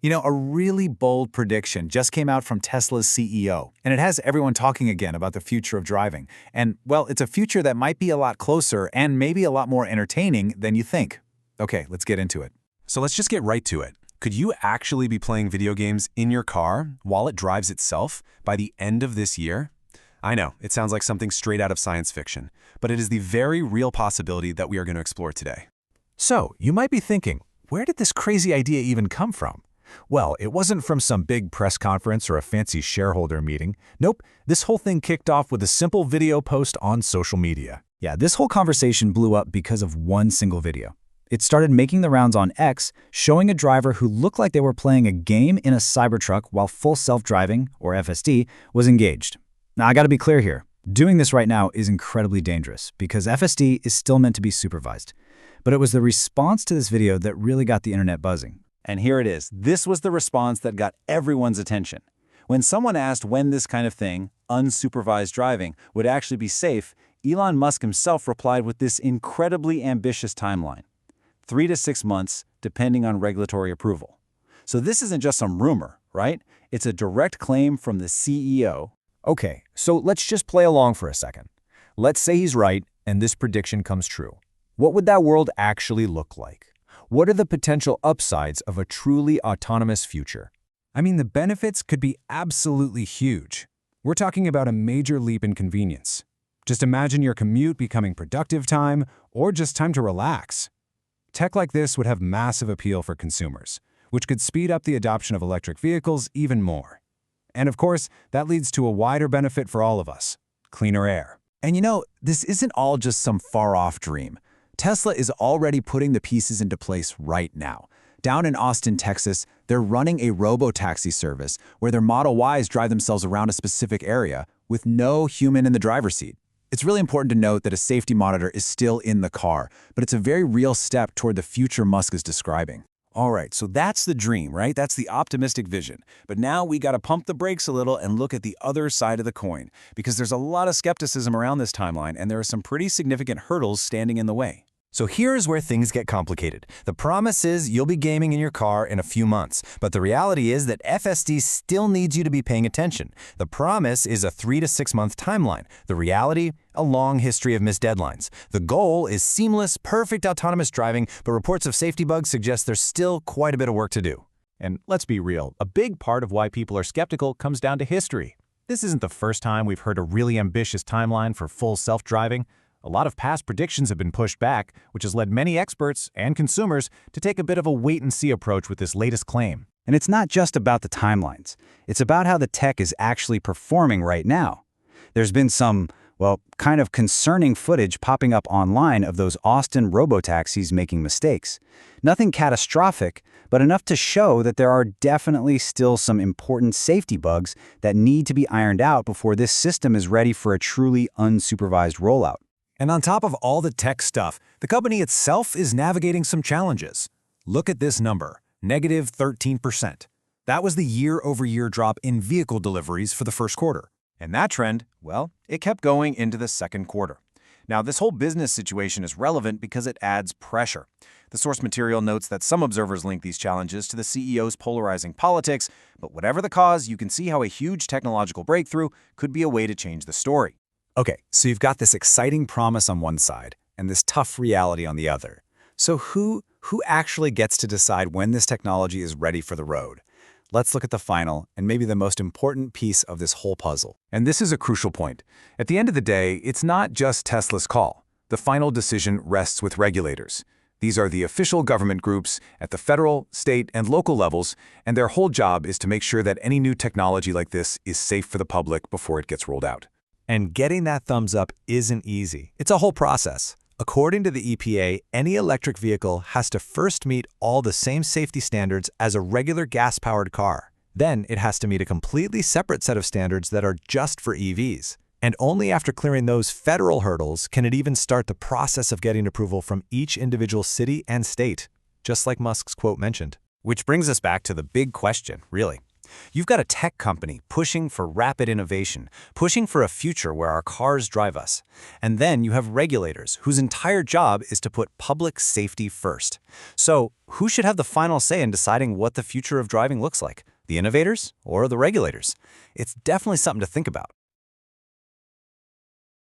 You know, a really bold prediction just came out from Tesla's CEO, and it has everyone talking again about the future of driving. And, well, it's a future that might be a lot closer and maybe a lot more entertaining than you think. Okay, let's get into it. So let's just get right to it. Could you actually be playing video games in your car while it drives itself by the end of this year? I know, it sounds like something straight out of science fiction, but it is the very real possibility that we are going to explore today. So, you might be thinking, where did this crazy idea even come from? Well, it wasn't from some big press conference or a fancy shareholder meeting. Nope, this whole thing kicked off with a simple video post on social media. Yeah, this whole conversation blew up because of one single video. It started making the rounds on X, showing a driver who looked like they were playing a game in a Cybertruck while full self-driving, or FSD, was engaged. Now, I gotta be clear here. Doing this right now is incredibly dangerous because FSD is still meant to be supervised. But it was the response to this video that really got the internet buzzing. And here it is. This was the response that got everyone's attention. When someone asked when this kind of thing, unsupervised driving, would actually be safe, Elon Musk himself replied with this incredibly ambitious timeline. 3 to 6 months, depending on regulatory approval. So this isn't just some rumor, right? It's a direct claim from the CEO. Okay, so let's just play along for a second. Let's say he's right and this prediction comes true. What would that world actually look like? What are the potential upsides of a truly autonomous future? I mean, the benefits could be absolutely huge. We're talking about a major leap in convenience. Just imagine your commute becoming productive time or just time to relax. Tech like this would have massive appeal for consumers, which could speed up the adoption of electric vehicles even more. And of course, that leads to a wider benefit for all of us: cleaner air. And you know, this isn't all just some far-off dream. Tesla is already putting the pieces into place right now. Down in Austin, Texas, they're running a Robotaxi service where their Model Ys drive themselves around a specific area with no human in the driver's seat. It's really important to note that a safety monitor is still in the car, but it's a very real step toward the future Musk is describing. All right, so that's the dream, right? That's the optimistic vision. But now we got to pump the brakes a little and look at the other side of the coin, because there's a lot of skepticism around this timeline, and there are some pretty significant hurdles standing in the way. So here's where things get complicated. The promise is you'll be gaming in your car in a few months, but the reality is that FSD still needs you to be paying attention. The promise is a 3 to 6 month timeline. The reality, a long history of missed deadlines. The goal is seamless, perfect autonomous driving, but reports of safety bugs suggest there's still quite a bit of work to do. And let's be real, a big part of why people are skeptical comes down to history. This isn't the first time we've heard a really ambitious timeline for full self-driving. A lot of past predictions have been pushed back, which has led many experts and consumers to take a bit of a wait-and-see approach with this latest claim. And it's not just about the timelines. It's about how the tech is actually performing right now. There's been some, well, kind of concerning footage popping up online of those Austin robotaxis making mistakes. Nothing catastrophic, but enough to show that there are definitely still some important safety bugs that need to be ironed out before this system is ready for a truly unsupervised rollout. And on top of all the tech stuff, the company itself is navigating some challenges. Look at this number, negative 13%. That was the year-over-year drop in vehicle deliveries for the first quarter. And that trend, well, it kept going into the second quarter. Now, this whole business situation is relevant because it adds pressure. The source material notes that some observers link these challenges to the CEO's polarizing politics, but whatever the cause, you can see how a huge technological breakthrough could be a way to change the story. Okay, so you've got this exciting promise on one side and this tough reality on the other. So who actually gets to decide when this technology is ready for the road? Let's look at the final and maybe the most important piece of this whole puzzle. And this is a crucial point. At the end of the day, it's not just Tesla's call. The final decision rests with regulators. These are the official government groups at the federal, state, and local levels, and their whole job is to make sure that any new technology like this is safe for the public before it gets rolled out. And getting that thumbs up isn't easy. It's a whole process. According to the EPA, any electric vehicle has to first meet all the same safety standards as a regular gas-powered car. Then it has to meet a completely separate set of standards that are just for EVs. And only after clearing those federal hurdles can it even start the process of getting approval from each individual city and state, just like Musk's quote mentioned. Which brings us back to the big question, really. You've got a tech company pushing for rapid innovation, pushing for a future where our cars drive us. And then you have regulators whose entire job is to put public safety first. So, who should have the final say in deciding what the future of driving looks like? The innovators or the regulators? It's definitely something to think about.